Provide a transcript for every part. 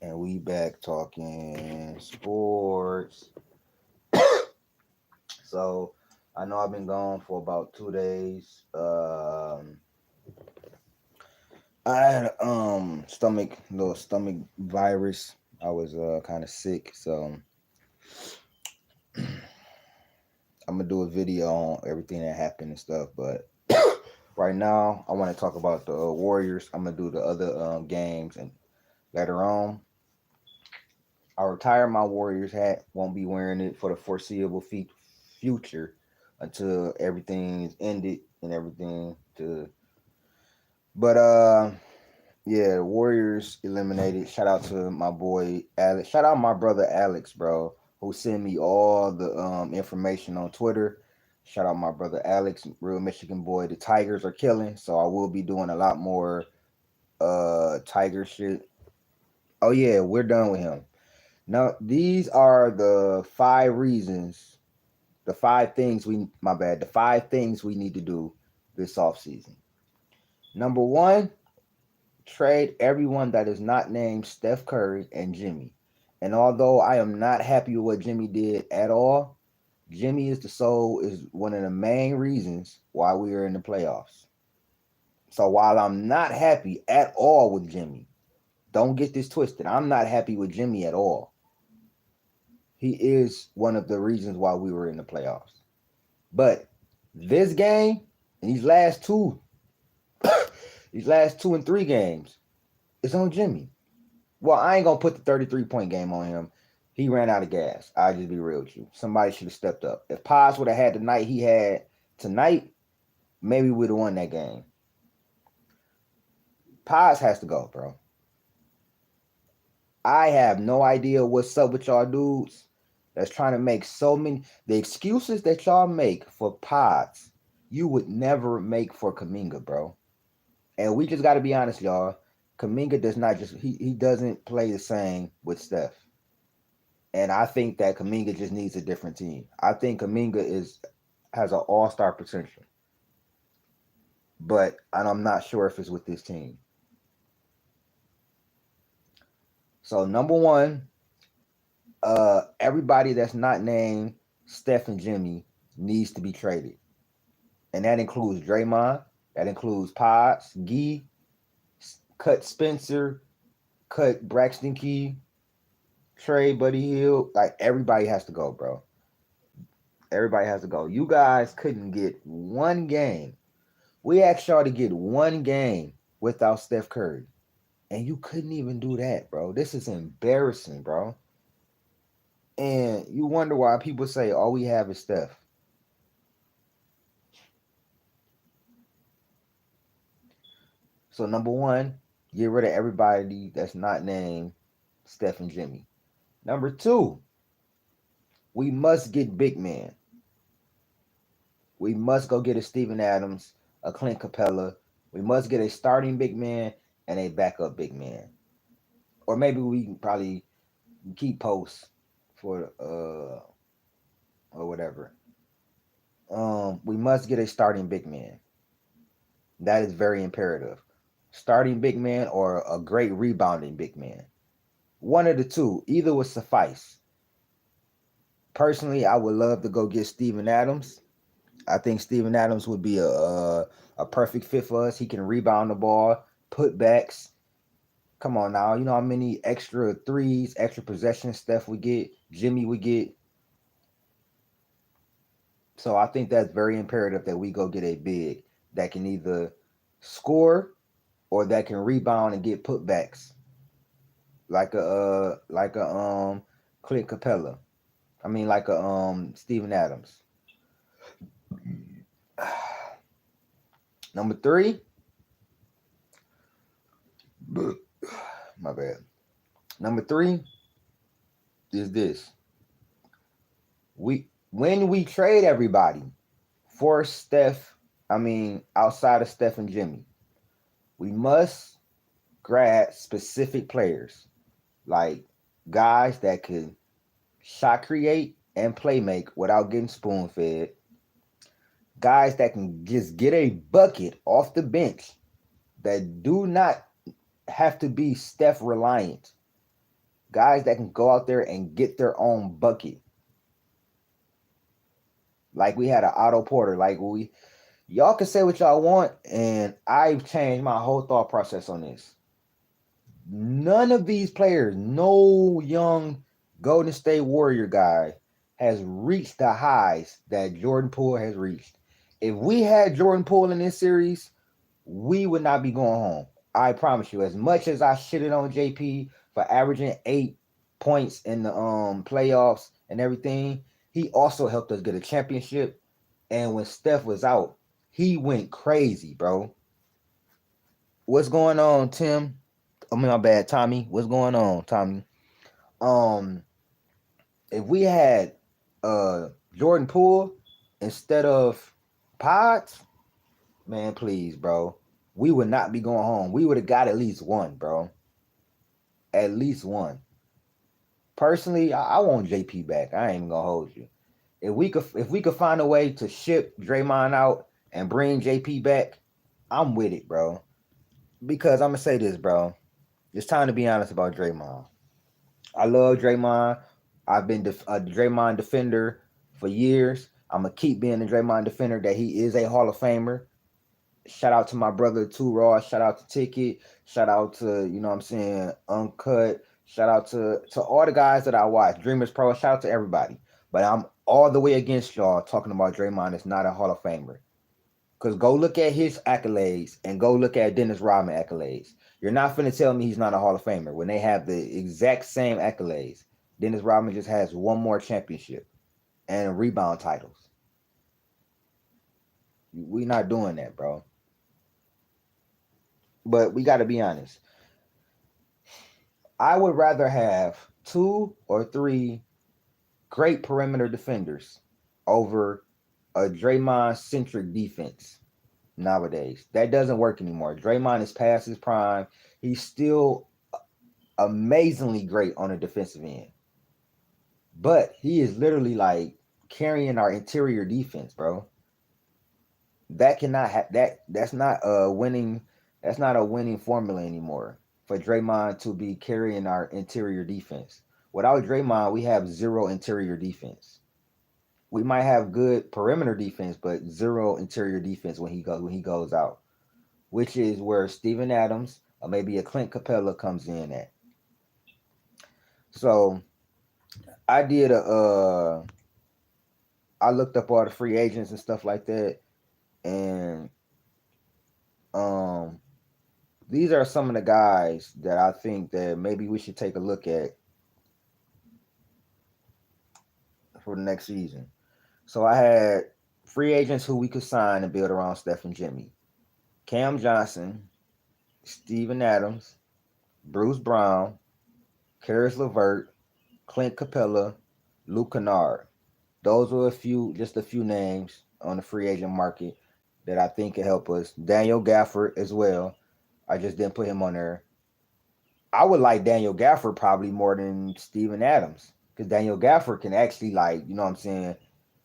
And we back talking sports. So I know I've been gone for about 2 days. I had stomach little stomach virus. I was kind of sick, so I'm gonna do a video on everything that happened and stuff. But right now, I want to talk about the Warriors. I'm gonna do the other games and later on. I'll retire my Warriors hat. Won't be wearing it for the foreseeable future until everything is ended and everything to. But yeah, Warriors eliminated. Shout out to my boy Alex. Shout out my brother Alex, bro, who sent me all the information on Twitter. Shout out my brother Alex, real Michigan boy. The Tigers are killing, so I will be doing a lot more Tiger shit. Oh yeah, we're done with him. Now, these are the 5 reasons, the 5 things my bad, the 5 things we need to do this offseason. Number one, trade everyone that is not named Steph Curry and Jimmy. And although I am not happy with what Jimmy did at all, Jimmy is one of the main reasons why we are in the playoffs. So while I'm not happy at all with Jimmy, don't get this twisted. I'm not happy with Jimmy at all. He is one of the reasons why we were in the playoffs. But this game and these last 2 and 3 games, it's on Jimmy. Well, I ain't gonna put the 33-point game on him. He ran out of gas. I'll just be real with you. Somebody should have stepped up. If Paz would have had the night he had tonight, maybe we'd have won that game. Paz has to go, bro. I have no idea what's up with y'all dudes that's trying to make so many. The excuses that y'all make for Pods, you would never make for Kaminga, bro. And we just got to be honest, y'all. Kaminga does not just he doesn't play the same with Steph. And I think that Kaminga just needs a different team. I think Kaminga has an all-star potential. But I'm not sure if it's with this team. So number one, everybody that's not named Steph and Jimmy needs to be traded. And that includes Draymond, that includes Potts, Gee, cut Spencer, cut Braxton Key, Trey, Buddy Hill. Like everybody has to go, bro. Everybody has to go. You guys couldn't get one game. We asked y'all to get one game without Steph Curry. And you couldn't even do that, bro. This is embarrassing, bro. And you wonder why people say all we have is Steph. So number one, get rid of everybody that's not named Steph and Jimmy. Number two, we must get big man. We must go get a Steven Adams, a Clint Capella. We must get a starting big man and a backup big man. Or maybe we can probably keep posts for or whatever. We must get a starting big man. That is very imperative. Starting big man or a great rebounding big man. One of the two, either would suffice. Personally, I would love to go get Steven Adams. I think Steven Adams would be a perfect fit for us. He can rebound the ball, put backs. Come on now, you know how many extra threes, extra possessions Steph would get, Jimmy would get. So I think that's very imperative that we go get a big that can either score or that can rebound and get putbacks, like a Clint Capella. I mean like a Steven Adams. Number three, my bad. Number three is this: when we trade everybody for Steph, I mean outside of Steph and Jimmy, we must grab specific players like guys that can shot create and play make without getting spoon fed. Guys that can just get a bucket off the bench that do not have to be Steph reliant. Guys that can go out there and get their own bucket. Like we had an Otto Porter. Like y'all can say what y'all want, and I've changed my whole thought process on this. None of these players, no young Golden State Warrior guy, has reached the highs that Jordan Poole has reached. If we had Jordan Poole in this series, we would not be going home. I promise you. As much as I shitted on JP for averaging 8 points in the playoffs and everything, he also helped us get a championship. And when Steph was out, he went crazy, bro. What's going on, Tim? I mean, my bad, Tommy. What's going on, Tommy? Um, if we had Jordan Poole instead of Pods, man, please, bro, we would not be going home. We would have got at least one, bro. At least one. Personally, I want JP back. I ain't even gonna hold you. If we could find a way to ship Draymond out and bring JP back, I'm with it, bro. Because I'm gonna say this, bro. It's time to be honest about Draymond. I love Draymond. I've been a Draymond defender for years. I'm gonna keep being a Draymond defender that he is a Hall of Famer. Shout out to my brother Two Raw. Shout out to Ticket. Shout out to what I'm saying, Uncut. Shout out to all the guys that I watch. Dreamers Pro. Shout out to everybody. But I'm all the way against y'all talking about Draymond is not a Hall of Famer. Because go look at his accolades and go look at Dennis Rodman accolades. You're not finna tell me he's not a Hall of Famer when they have the exact same accolades. Dennis Rodman just has one more championship and rebound titles. We not doing that, bro. But we got to be honest. I would rather have 2 or 3 great perimeter defenders over a Draymond centric defense nowadays. That doesn't work anymore. Draymond is past his prime. He's still amazingly great on the defensive end. But he is literally like carrying our interior defense, bro. That cannot that's not a winning formula anymore for Draymond to be carrying our interior defense. Without Draymond, we have zero interior defense. We might have good perimeter defense, but zero interior defense when he goes out, which is where Steven Adams or maybe a Clint Capella comes in at. So I did I looked up all the free agents and stuff like that, and um these are some of the guys that I think that maybe we should take a look at for the next season. So I had free agents who we could sign and build around Steph and Jimmy. Cam Johnson, Steven Adams, Bruce Brown, Karis LeVert, Clint Capella, Luke Kennard. Those were just a few names on the free agent market that I think could help us. Daniel Gafford as well. I just didn't put him on there. I would like Daniel Gafford probably more than Steven Adams because Daniel Gafford can actually what I'm saying.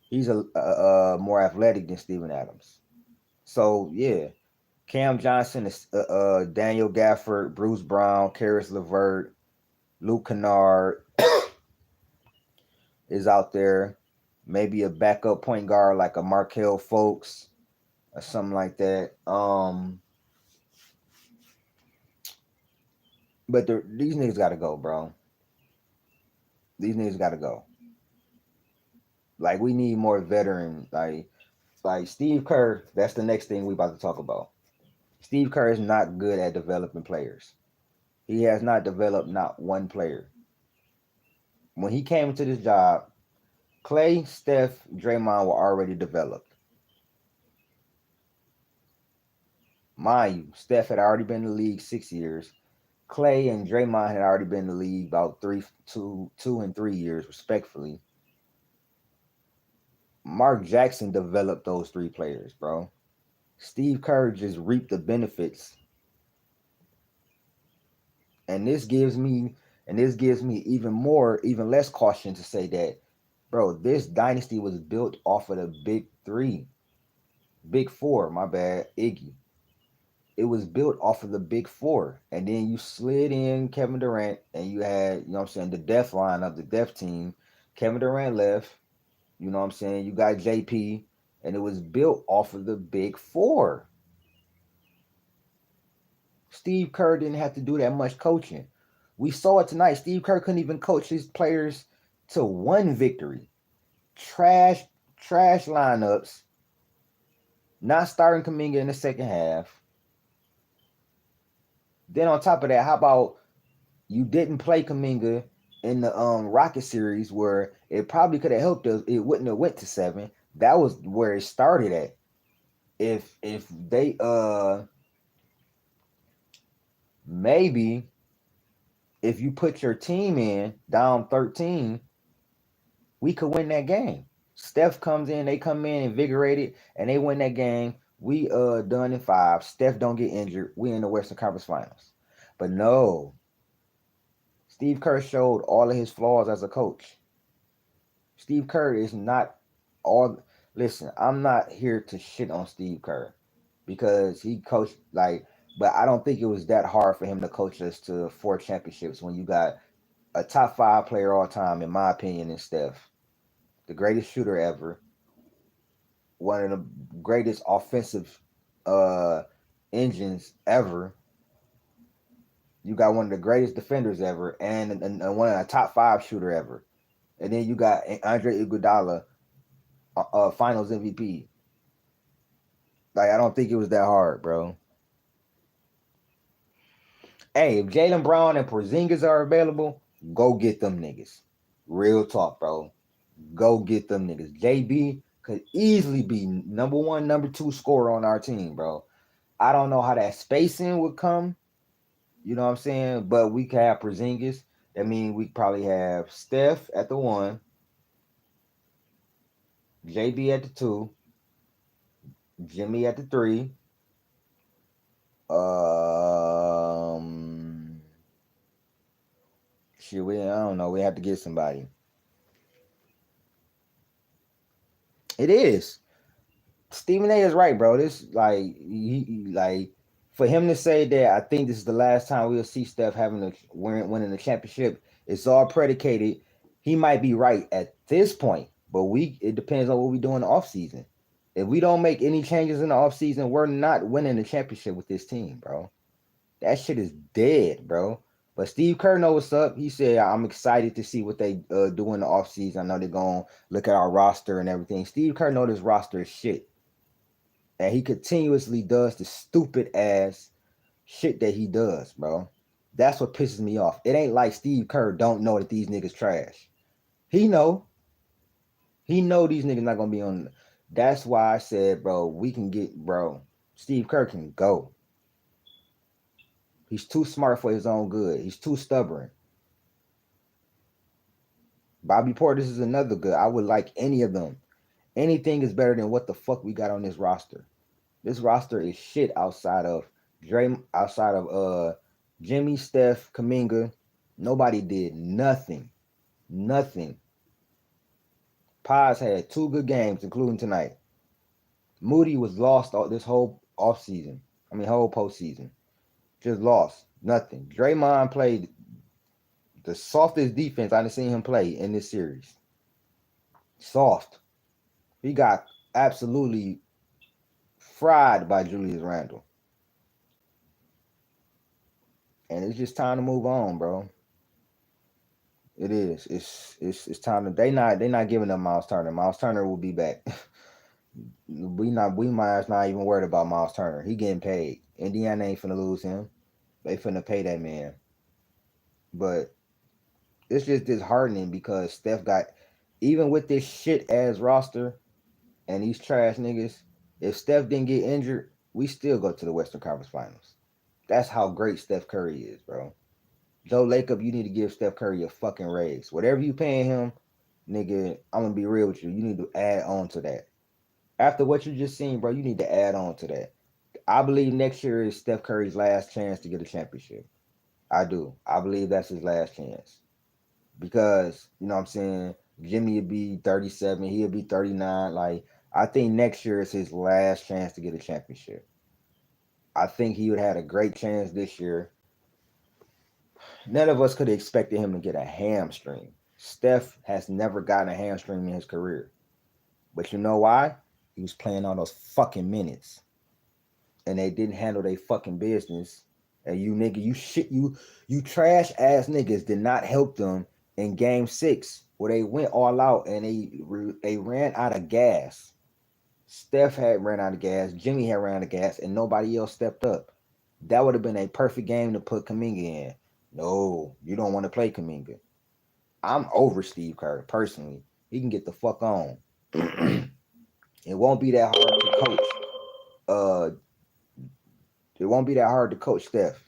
He's a more athletic than Steven Adams. So yeah, Cam Johnson is Daniel Gafford, Bruce Brown, Karis LeVert, Luke Kennard is out there. Maybe a backup point guard like a Markel Fultz or something like that. But these niggas got to go, bro. These niggas got to go. Like we need more veteran, like Steve Kerr. That's the next thing we about to talk about. Steve Kerr is not good at developing players. He has not developed not one player. When he came into this job, Clay, Steph, Draymond were already developed. Mind you, Steph had already been in the league 6 years. Clay and Draymond had already been in the league about 2 and 3 years, respectfully. Mark Jackson developed those 3 players, bro. Steve Kerr just reaped the benefits. And this gives me even less caution to say that, bro, this dynasty was built off of the big 4, my bad, Iggy. it was built off of the big four. And then you slid in Kevin Durant and you had, you know what I'm saying, the death lineup, the death team. Kevin Durant left, you know what I'm saying? You got JP, and it was built off of the big four. Steve Kerr didn't have to do that much coaching. We saw it tonight. Steve Kerr couldn't even coach his players to one victory. Trash, trash lineups. Not starting Kuminga in the second half. Then on top of that, how about you didn't play Kuminga in the Rocket series where it probably could have helped us. It wouldn't have went to 7. That was where it started at. If they maybe if you put your team in down 13, we could win that game. Steph comes in, they come in invigorated, and they win that game. We done in 5. Steph don't get injured. We in the Western Conference Finals. But no, Steve Kerr showed all of his flaws as a coach. Steve Kerr is not all. Listen, I'm not here to shit on Steve Kerr because he coached like, but I don't think it was that hard for him to coach us to 4 championships when you got a top 5 player all time, in my opinion, in Steph, the greatest shooter ever, one of the greatest offensive uh engines ever. You got one of the greatest defenders ever, and one of the top 5 shooter ever. And then you got Andre Iguodala, Finals MVP. Like I don't think it was that hard, bro. Hey, if Jaylen Brown and Porzingis are available, go get them niggas. Real talk, bro. Go get them niggas. JB could easily be number 1, number 2 scorer on our team, bro. I don't know how that spacing would come. You know what I'm saying? But we could have Porzingis. That means we probably have Steph at the 1, JB at the 2, Jimmy at the 3. Shit, I don't know. We have to get somebody. It is. Stephen A is right, bro. This like like for him to say that I think this is the last time we'll see Steph having a winning the championship. It's all predicated. He might be right at this point, but it depends on what we do in the offseason. If we don't make any changes in the offseason, we're not winning the championship with this team, bro. That shit is dead, bro. But Steve Kerr knows what's up. He said, I'm excited to see what they do in the offseason. I know they're going to look at our roster and everything. Steve Kerr knows this roster is shit. And he continuously does the stupid ass shit that he does, bro. That's what pisses me off. It ain't like Steve Kerr don't know that these niggas trash. He know. He know these niggas not going to be on. That's why I said, bro, we can get, bro, Steve Kerr can go. He's too smart for his own good. He's too stubborn. Bobby Portis is another good. I would like any of them. Anything is better than what the fuck we got on this roster. This roster is shit outside of Jimmy, Steph, Kuminga. Nobody did nothing. Nothing. Paz had 2 good games, including tonight. Moody was lost all this whole offseason. Whole postseason. Just lost. Nothing. Draymond played the softest defense I've seen him play in this series. Soft. He got absolutely fried by Julius Randle. And it's just time to move on, bro. It is. It's time to they not giving up Miles Turner. Miles Turner will be back. we might not even worried about Miles Turner. He getting paid. Indiana ain't finna lose him. They finna pay that man. But it's just disheartening because Steph got, even with this shit ass roster and these trash niggas, if Steph didn't get injured, we still go to the Western Conference Finals. That's how great Steph Curry is, bro. Joe Lacob, you need to give Steph Curry a fucking raise. Whatever you paying him, nigga, I'm gonna be real with you. You need to add on to that. After what you just seen, bro, you need to add on to that. I believe next year is Steph Curry's last chance to get a championship. I do. I believe that's his last chance. Because, you know what I'm saying, Jimmy would be 37, he'll be 39. Like, I think next year is his last chance to get a championship. I think he would have had a great chance this year. None of us could have expected him to get a hamstring. Steph has never gotten a hamstring in his career. But you know why? He was playing all those fucking minutes. And they didn't handle their fucking business. And you nigga, you trash ass niggas did not help them in game 6 where they went all out and they ran out of gas. Steph had ran out of gas, Jimmy had ran out of gas, and nobody else stepped up. That would have been a perfect game to put Kaminga in. No, you don't want to play Kaminga. I'm over Steve Kerr personally. He can get the fuck on. It won't be that hard to coach. Uh, it won't be that hard to coach Steph.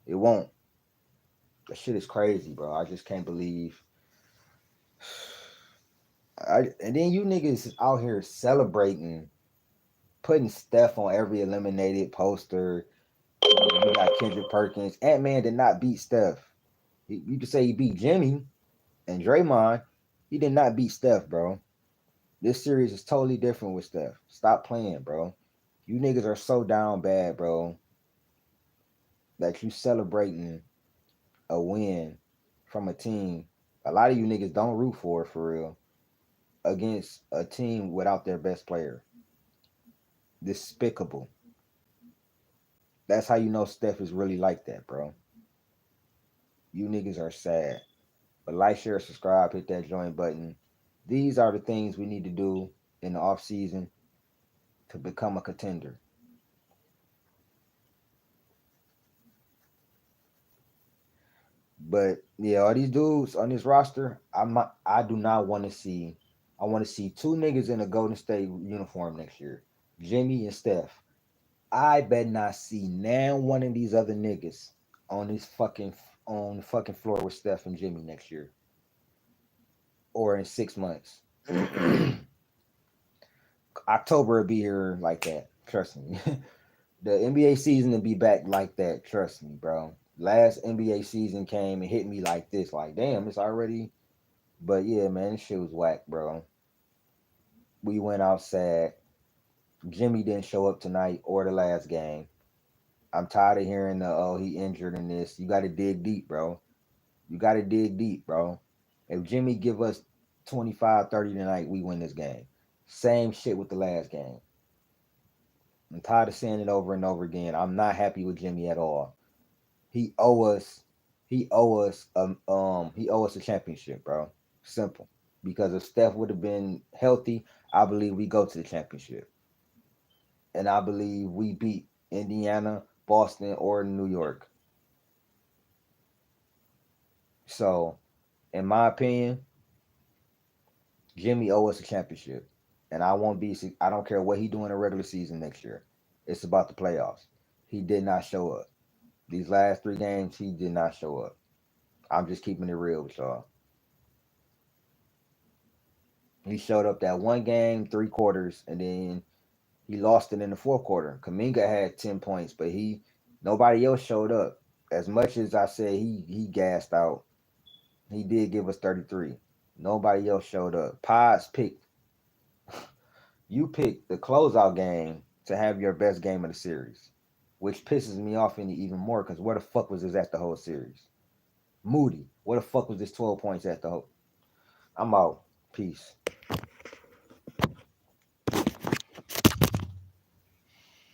It won't. That shit is crazy, bro. I just can't believe. And then you niggas out here celebrating, putting Steph on every eliminated poster. You got Kendrick Perkins. Ant-Man did not beat Steph. You could say he beat Jimmy and Draymond. He did not beat Steph, bro. This series is totally different with Steph. Stop playing, bro. You niggas are so down bad, bro, that you celebrating a win from a team. A lot of you niggas don't root for real, against a team without their best player. Despicable. That's how you know Steph is really like that, bro. You niggas are sad. But like, share, subscribe, hit that join button. These are the things we need to do in the off season to become a contender. But yeah, all these dudes on this roster, I do not want to see. I want to see two niggas in a Golden State uniform next year, Jimmy and Steph. I bet not see now one of these other niggas on this fucking on the fucking floor with Steph and Jimmy next year or in 6 months. October will be here like that. Trust me. The NBA season will be back like that. Trust me, bro. Last NBA season came and hit me like this. Like, damn, it's already. But yeah, man, this shit was whack, bro. We went outside. Jimmy didn't show up tonight or the last game. I'm tired of hearing the he injured in this. You got to dig deep, bro. You got to dig deep, bro. If Jimmy give us 25, 30 tonight, we win this game. Same shit with the last game. I'm tired of saying it over and over again. I'm not happy with Jimmy at all. He owe us he owe us a championship, bro. Simple. Because if Steph would have been healthy, I believe we go to the championship. And I believe we beat Indiana, Boston, or New York. So, in my opinion, Jimmy owe us a championship. And I won't be I don't care what he do in the regular season next year. It's about the playoffs. He did not show up. These last 3 games, he did not show up. I'm just keeping it real with y'all. He showed up that one game, 3 quarters, and then he lost it in the fourth quarter. Kaminga had 10 points, but nobody else showed up. As much as I said he gassed out, he did give us 33. Nobody else showed up. Pods picked you picked the closeout game to have your best game of the series, which pisses me off even more because where the fuck was this at the whole series? Moody, where the fuck was this 12 points at the whole? I'm out. Peace.